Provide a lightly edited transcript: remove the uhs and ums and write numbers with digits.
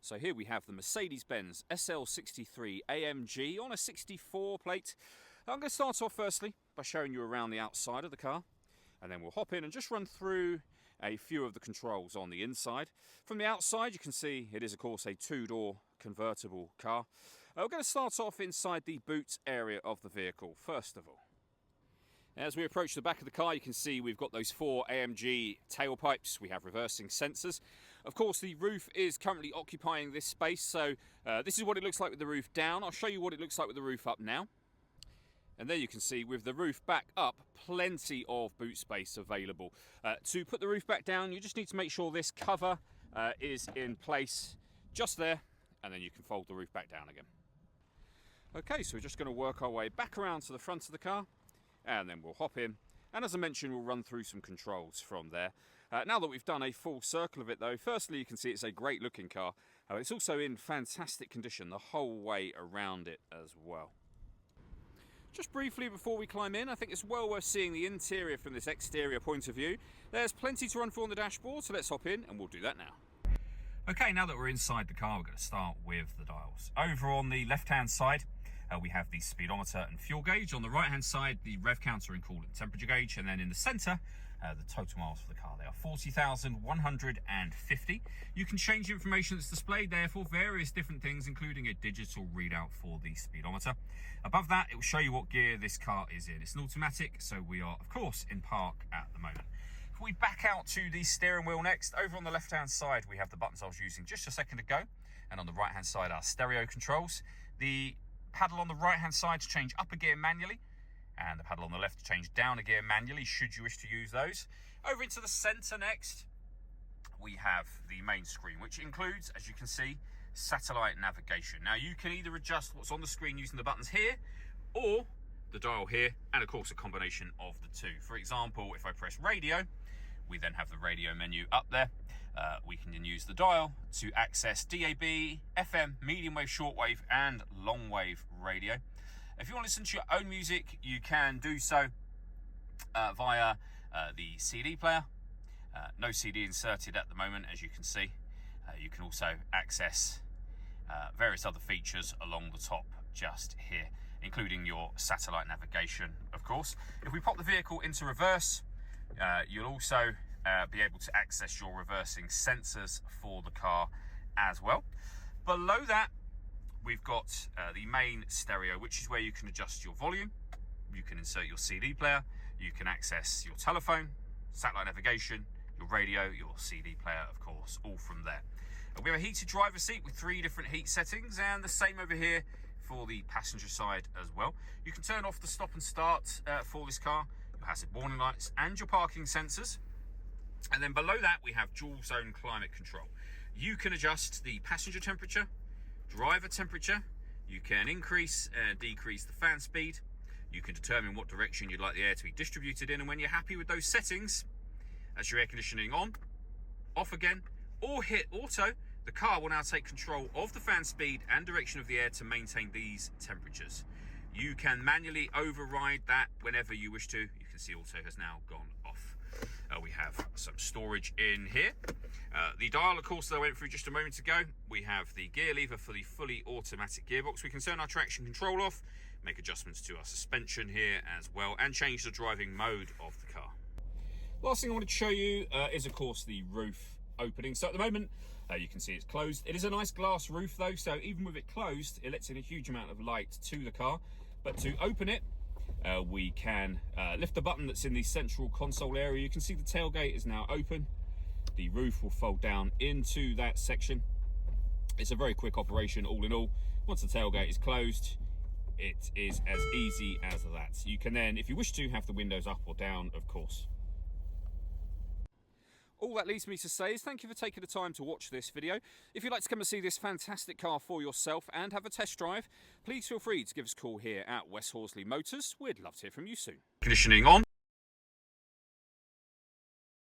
So here we have the Mercedes-Benz SL63 AMG on a 64 plate. I'm going to start off firstly by showing you around the outside of the car, and then we'll hop in and just run through a few of the controls on the inside. From the outside you can see it is of course a two-door convertible car. We're going to start off inside the boot area of the vehicle first of all. As we approach the back of the car, you can see we've got those 4 AMG tailpipes. We have reversing sensors. Of course, the roof is currently occupying this space, so this is what it looks like with the roof down. I'll show you what it looks like with the roof up now. And there you can see with the roof back up, plenty of boot space available. To put the roof back down, you just need to make sure this cover is in place just there, and then you can fold the roof back down again. Okay, so we're just going to work our way back around to the front of the car, and then we'll hop in, and as I mentioned, we'll run through some controls from there. Now that we've done a full circle of it though, firstly you can see it's a great looking car. It's also in fantastic condition the whole way around it as well. Just briefly before we climb in, I think it's well worth seeing the interior from this exterior point of view. There's plenty to run through on the dashboard, so let's hop in and we'll do that now. Okay, now that we're inside the car, we're going to start with the dials. Over on the left hand side, we have the speedometer and fuel gauge. On the right hand side, the rev counter and coolant temperature gauge, and then in the centre, the total miles for the car. They are 40,150. You can change the information that's displayed there for various different things, including a digital readout for the speedometer. Above that, it will show you what gear this car is in. It's an automatic, so we are, of course, in park at the moment. If we back out to the steering wheel next, over on the left-hand side, we have the buttons I was using just a second ago, and on the right-hand side, our stereo controls. The paddle on the right-hand side to change up a gear manually, and the paddle on the left to change down a gear manually, should you wish to use those. Over into the centre next, we have the main screen, which includes, as you can see, satellite navigation. Now, you can either adjust what's on the screen using the buttons here, or the dial here, and of course a combination of the two. For example, if I press radio, we then have the radio menu up there. We can then use the dial to access DAB, FM, medium wave, shortwave, and long wave radio. If you want to listen to your own music, you can do so via the CD player. No CD inserted at the moment, as you can see. You can also access various other features along the top just here, including your satellite navigation, of course. If we pop the vehicle into reverse, you'll also be able to access your reversing sensors for the car as well. Below that, we've got the main stereo, which is where you can adjust your volume. You can insert your CD player, you can access your telephone, satellite navigation, your radio, your CD player, of course, all from there. We have a heated driver's seat with 3 different heat settings, and the same over here for the passenger side as well. You can turn off the stop and start for this car, your hazard warning lights, and your parking sensors. And then below that, we have dual zone climate control. You can adjust the passenger temperature, driver temperature, you can increase and decrease the fan speed, you can determine what direction you'd like the air to be distributed in, and when you're happy with those settings, as your air conditioning on, off again, or hit auto, the car will now take control of the fan speed and direction of the air to maintain these temperatures. You can manually override that whenever you wish to. You can see auto has now gone off. We have some storage in here. The dial, of course, that I went through just a moment ago. We have the gear lever for the fully automatic gearbox. We can turn our traction control off, make adjustments to our suspension here as well, and change the driving mode of the car. Last thing I want to show you is, of course, the roof opening. So at the moment, you can see it's closed. It is a nice glass roof though, so even with it closed, it lets in a huge amount of light to the car. But to open it, we can lift the button that's in the central console area. You can see the tailgate is now open. The roof will fold down into that section. It's a very quick operation all in all. Once the tailgate is closed, it is as easy as that. You can then, if you wish to, have the windows up or down, of course. All that leaves me to say is thank you for taking the time to watch this video. If you'd like to come and see this fantastic car for yourself and have a test drive, please feel free to give us a call here at West Horsley Motors. We'd love to hear from you soon. Conditioning on.